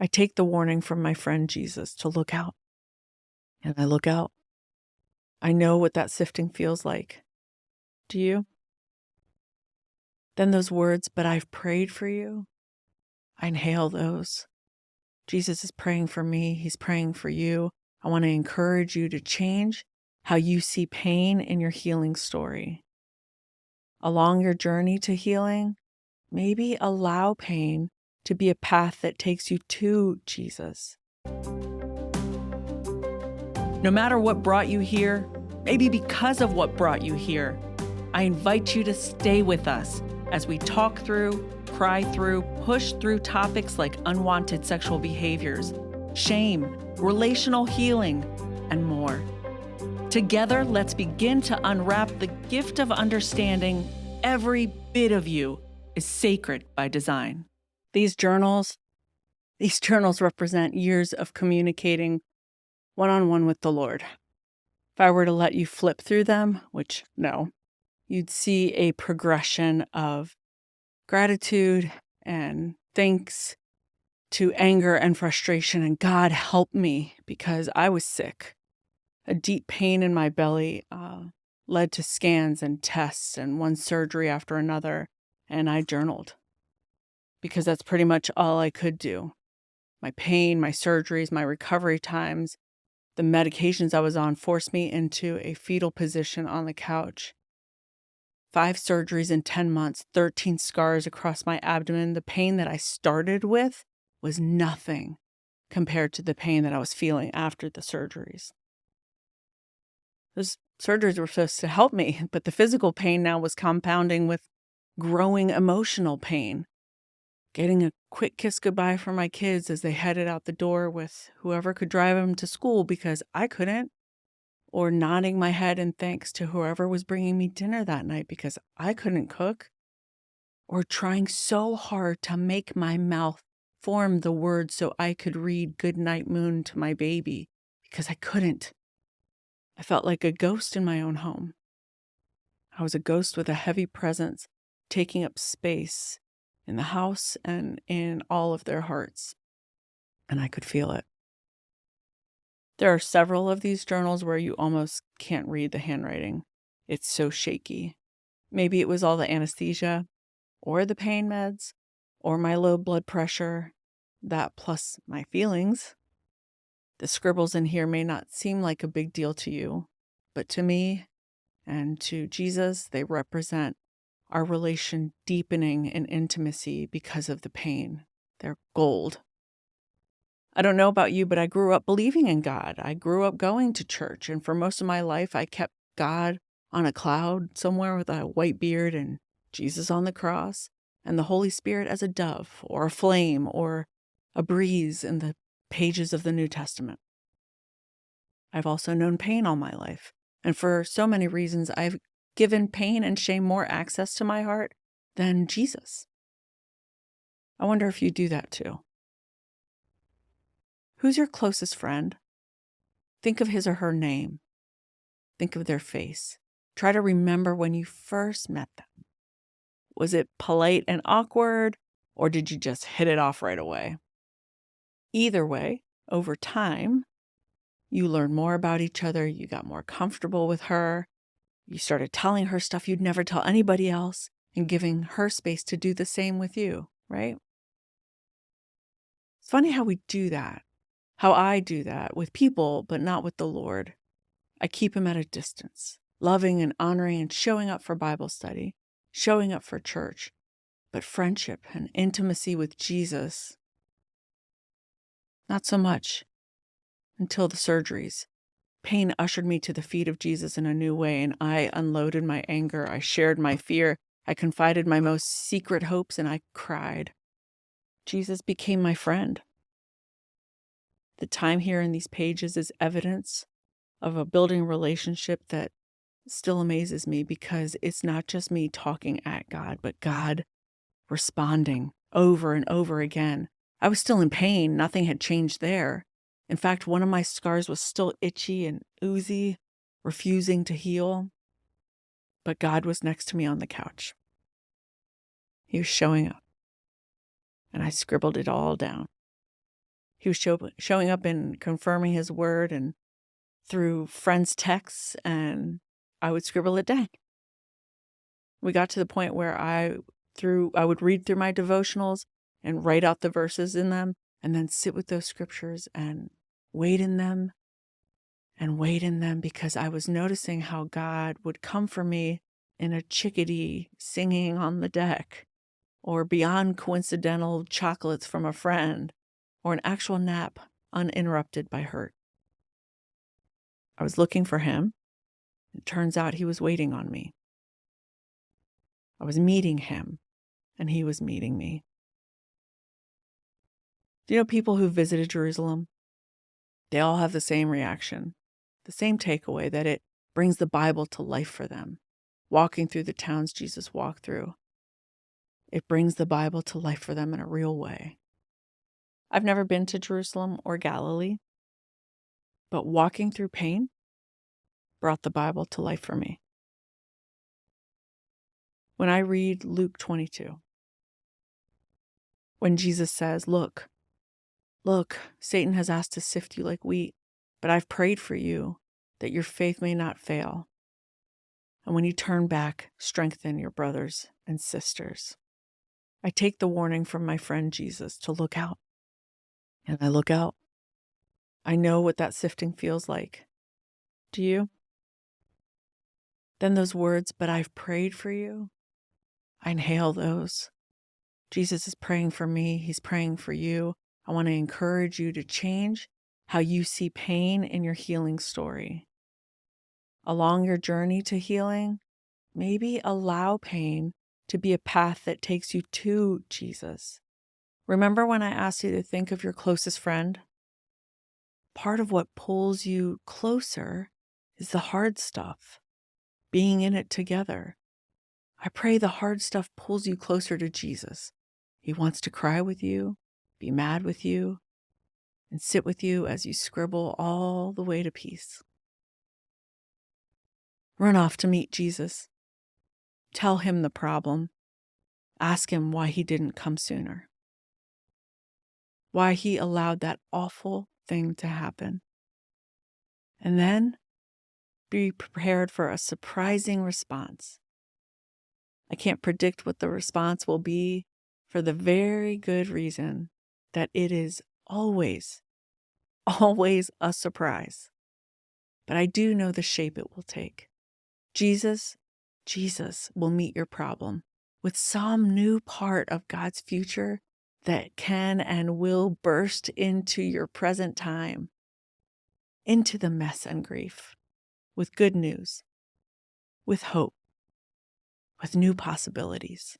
I take the warning from my friend Jesus to look out, and I look out. I know what that sifting feels like. Do you? Then those words, "But I've prayed for you," I inhale those. Jesus is praying for me. He's praying for you. I want to encourage you to change how you see pain in your healing story. Along your journey to healing, maybe allow pain to be a path that takes you to Jesus. No matter what brought you here, maybe because of what brought you here, I invite you to stay with us as we talk through, cry through, push through topics like unwanted sexual behaviors, shame, relational healing, and more. Together, let's begin to unwrap the gift of understanding every bit of you is sacred by design. These journals represent years of communicating one-on-one with the Lord. If I were to let you flip through them, which no, you'd see a progression of gratitude and thanks to anger and frustration. And God help me because I was sick. A deep pain in my belly led to scans and tests and one surgery after another. And I journaled because that's pretty much all I could do. My pain, my surgeries, my recovery times, the medications I was on forced me into a fetal position on the couch. 5 surgeries in 10 months, 13 scars across my abdomen. The pain that I started with was nothing compared to the pain that I was feeling after the surgeries. Those surgeries were supposed to help me, but the physical pain now was compounding with growing emotional pain. Getting a quick kiss goodbye from my kids as they headed out the door with whoever could drive them to school because I couldn't, or nodding my head in thanks to whoever was bringing me dinner that night because I couldn't cook, or trying so hard to make my mouth form the words so I could read "Good Night Moon" to my baby because I couldn't. I felt like a ghost in my own home. I was a ghost with a heavy presence taking up space in the house and in all of their hearts, and I could feel it. There are several of these journals where you almost can't read the handwriting. It's so shaky. Maybe it was all the anesthesia, or the pain meds, or my low blood pressure, that plus my feelings. The scribbles in here may not seem like a big deal to you, but to me and to Jesus, they represent our relation deepening in intimacy because of the pain. They're gold. I don't know about you, but I grew up believing in God. I grew up going to church, and for most of my life, I kept God on a cloud somewhere with a white beard and Jesus on the cross and the Holy Spirit as a dove or a flame or a breeze in the pages of the New Testament. I've also known pain all my life, and for so many reasons, I've given pain and shame more access to my heart than Jesus. I wonder if you do that too. Who's your closest friend? Think of his or her name. Think of their face. Try to remember when you first met them. Was it polite and awkward, or did you just hit it off right away? Either way, over time, you learned more about each other, you got more comfortable with her, you started telling her stuff you'd never tell anybody else, and giving her space to do the same with you, right? It's funny how we do that, how I do that with people, but not with the Lord. I keep him at a distance, loving and honoring and showing up for Bible study, showing up for church, but friendship and intimacy with Jesus, not so much until the surgeries. Pain ushered me to the feet of Jesus in a new way, and I unloaded my anger. I shared my fear. I confided my most secret hopes, and I cried. Jesus became my friend. The time here in these pages is evidence of a building relationship that still amazes me because it's not just me talking at God, but God responding over and over again. I was still in pain. Nothing had changed there. In fact, one of my scars was still itchy and oozy, refusing to heal. But God was next to me on the couch. He was showing up, and I scribbled it all down. He was showing up and confirming his word and through friends' texts, and I would scribble it down. We got to the point where I would read through my devotionals and write out the verses in them and then sit with those scriptures and wait in them because I was noticing how God would come for me in a chickadee singing on the deck, or beyond coincidental chocolates from a friend, or an actual nap uninterrupted by hurt. I was looking for him. It turns out he was waiting on me. I was meeting him, and he was meeting me. Do you know people who visited Jerusalem? They all have the same reaction, the same takeaway, that it brings the Bible to life for them. Walking through the towns Jesus walked through, it brings the Bible to life for them in a real way. I've never been to Jerusalem or Galilee, but walking through pain brought the Bible to life for me. When I read Luke 22, when Jesus says, look, Satan has asked to sift you like wheat, but I've prayed for you that your faith may not fail. And when you turn back, strengthen your brothers and sisters. I take the warning from my friend Jesus to look out. And I look out. I know what that sifting feels like. Do you? Then those words, but I've prayed for you, I inhale those. Jesus is praying for me. He's praying for you. I want to encourage you to change how you see pain in your healing story. Along your journey to healing, maybe allow pain to be a path that takes you to Jesus. Remember when I asked you to think of your closest friend? Part of what pulls you closer is the hard stuff, being in it together. I pray the hard stuff pulls you closer to Jesus. He wants to cry with you, be mad with you, and sit with you as you scribble all the way to peace. Run off to meet Jesus. Tell him the problem. Ask him why he didn't come sooner. Why he allowed that awful thing to happen. And then be prepared for a surprising response. I can't predict what the response will be, for the very good reason that it is always a surprise. But I do know the shape it will take. Jesus will meet your problem with some new part of God's future that can and will burst into your present time, into the mess and grief, with good news, with hope, with new possibilities.